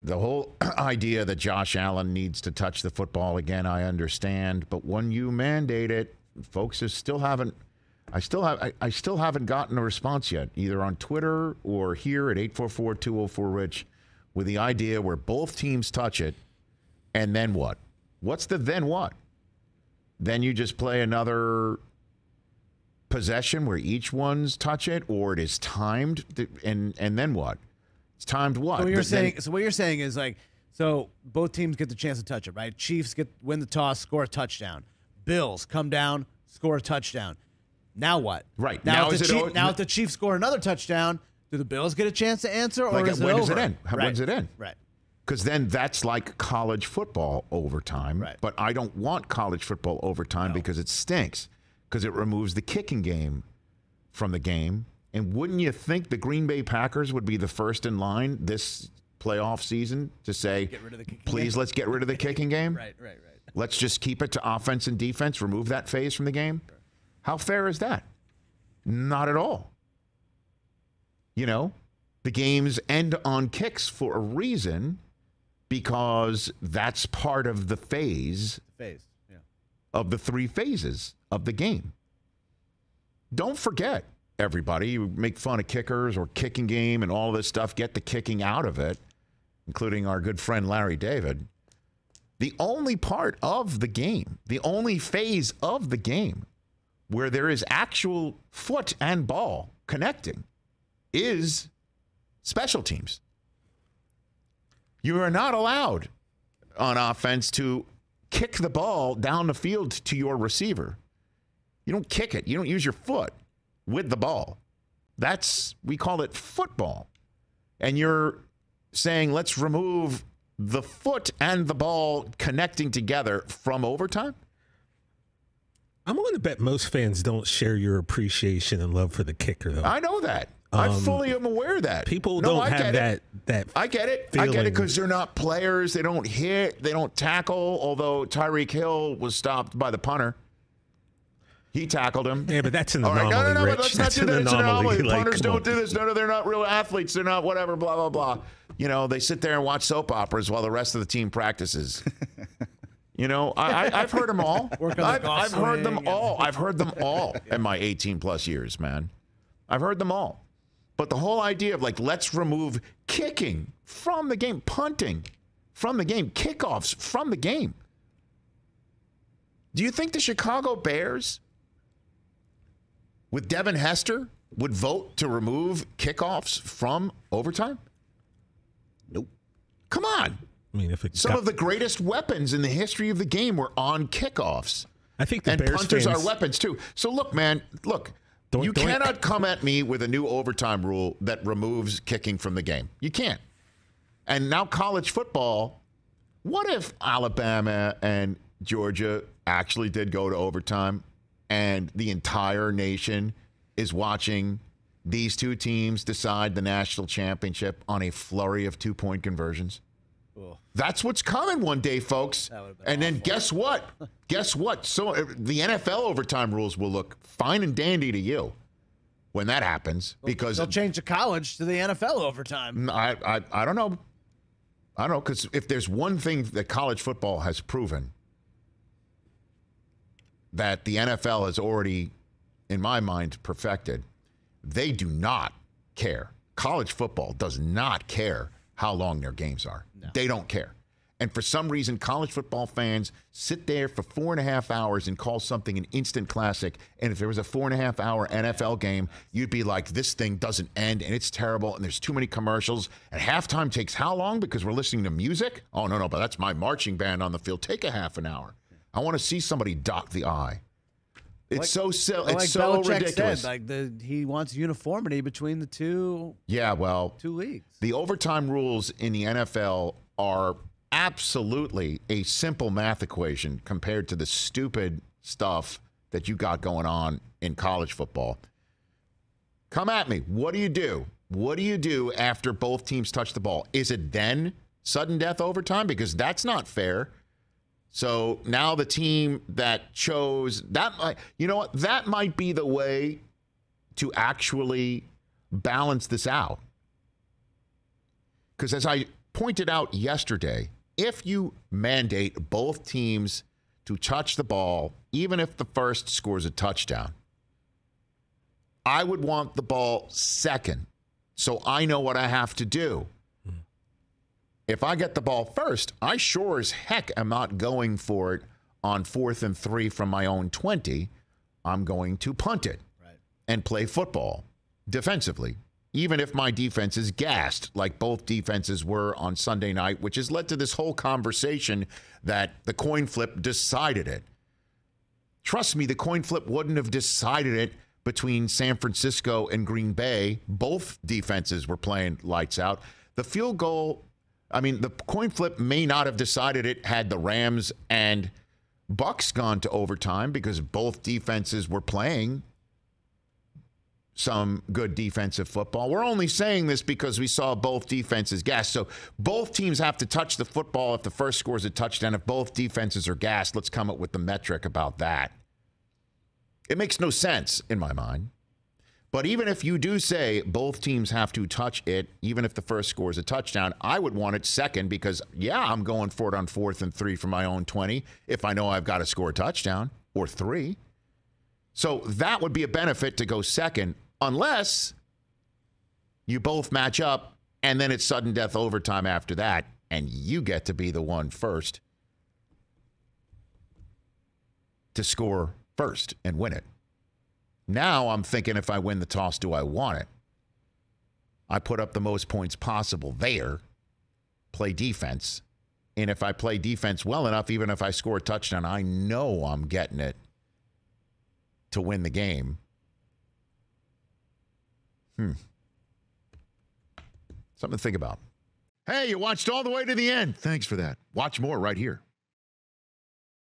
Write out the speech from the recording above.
The whole idea that Josh Allen needs to touch the football again, I understand. But when you mandate it, folks still haven't. I still haven't gotten a response yet, either on Twitter or here at 844-204-RICH, with the idea where both teams touch it, and then what? What's the then what? Then you just play another possession where each one's touch it, or it is timed, and then what? It's timed what? So what you're saying is so both teams get the chance to touch it, right? Chiefs win the toss, score a touchdown. Bills come down, score a touchdown. Now what? Right. Now if the Chiefs score another touchdown, do the Bills get a chance to answer, or is it over? When does it end? When's it end? Right. Because then that's like college football overtime. Right. But I don't want college football overtime because it stinks, because it removes the kicking game from the game. And wouldn't you think the Green Bay Packers would be the first in line this playoff season to say, please, let's get rid of the kicking game? Right. Let's just keep it to offense and defense, remove that phase from the game? Sure. How fair is that? Not at all. You know, the games end on kicks for a reason, because that's part of the phase of the three phases of the game. Don't forget, everybody, you make fun of kickers or kicking game and all this stuff, get the kicking out of it, including our good friend Larry David. The only part of the game, the only phase of the game where there is actual foot and ball connecting is special teams. You are not allowed on offense to kick the ball down the field to your receiver. You don't kick it. You don't use your foot with the ball. We call it football. And you're saying, let's remove the foot and the ball connecting together from overtime? I'm willing to bet most fans don't share your appreciation and love for the kicker, though. I know that. I fully am aware of that. People don't have that I get it. Feeling. I get it because they're not players. They don't hit. They don't tackle, although Tyreek Hill was stopped by the punter. He tackled him. Yeah, but that's an anomaly, No, Rich. let's not do that. It's an anomaly. Punters don't do this. No, they're not real athletes. They're not whatever, blah, blah, blah. You know, they sit there and watch soap operas while the rest of the team practices. You know, I've heard them all. I've heard them all. I've heard them all in my 18-plus years, man. I've heard them all. But the whole idea of, let's remove kicking from the game, punting from the game, kickoffs from the game. Do you think the Chicago Bears, with Devin Hester, would vote to remove kickoffs from overtime? Nope. Come on. I mean, some of the greatest weapons in the history of the game were on kickoffs. I think the Bears punters fans are weapons too. So look, man, you cannot come at me with a new overtime rule that removes kicking from the game. You can't. And now college football, what if Alabama and Georgia actually did go to overtime and the entire nation is watching these two teams decide the national championship on a flurry of 2-point conversions? That's what's coming one day, folks. And then guess what? So the NFL overtime rules will look fine and dandy to you when that happens, because they'll change the college to the NFL overtime. I don't know. I don't know, because if there's one thing that college football has proven that the NFL has already, in my mind, perfected, they do not care. College football does not care how long their games are. No. They don't care. And for some reason, college football fans sit there for 4.5 hours and call something an instant classic. And if there was a 4.5-hour NFL game, you'd be like, this thing doesn't end and it's terrible and there's too many commercials. And halftime takes how long? Because we're listening to music? Oh, no, but that's my marching band on the field. Take a half an hour. I want to see somebody dock the I. It's so silly. It's so Belichick ridiculous. Said, he wants uniformity between the two. Yeah, well, two leagues. The overtime rules in the NFL are absolutely a simple math equation compared to the stupid stuff that you got going on in college football. Come at me. What do you do? What do you do after both teams touch the ball? Is it then sudden death overtime? Because that's not fair. So now the team that chose that, you know what? That might be the way to actually balance this out. Because as I pointed out yesterday, if you mandate both teams to touch the ball, even if the first scores a touchdown, I would want the ball second, so I know what I have to do. If I get the ball first, I sure as heck am not going for it on 4th and 3 from my own 20. I'm going to punt it and play football defensively, even if my defense is gassed like both defenses were on Sunday night, which has led to this whole conversation that the coin flip decided it. Trust me, the coin flip wouldn't have decided it between San Francisco and Green Bay. Both defenses were playing lights out. The field goal, the coin flip may not have decided it had the Rams and Bucs gone to overtime because both defenses were playing some good defensive football. We're only saying this because we saw both defenses gassed. So both teams have to touch the football if the first scores a touchdown. If both defenses are gassed, let's come up with the metric about that. It makes no sense in my mind. But even if you do say both teams have to touch it, even if the first scores a touchdown, I would want it second because, I'm going for it on 4th and 3 from my own 20 if I know I've got to score a touchdown or 3. So that would be a benefit to go second unless you both match up and then it's sudden death overtime after that and you get to be the one first to score first and win it. Now I'm thinking if I win the toss, do I want it? I put up the most points possible there, play defense. And if I play defense well enough, even if I score a touchdown, I know I'm getting it to win the game. Something to think about. Hey, you watched all the way to the end. Thanks for that. Watch more right here.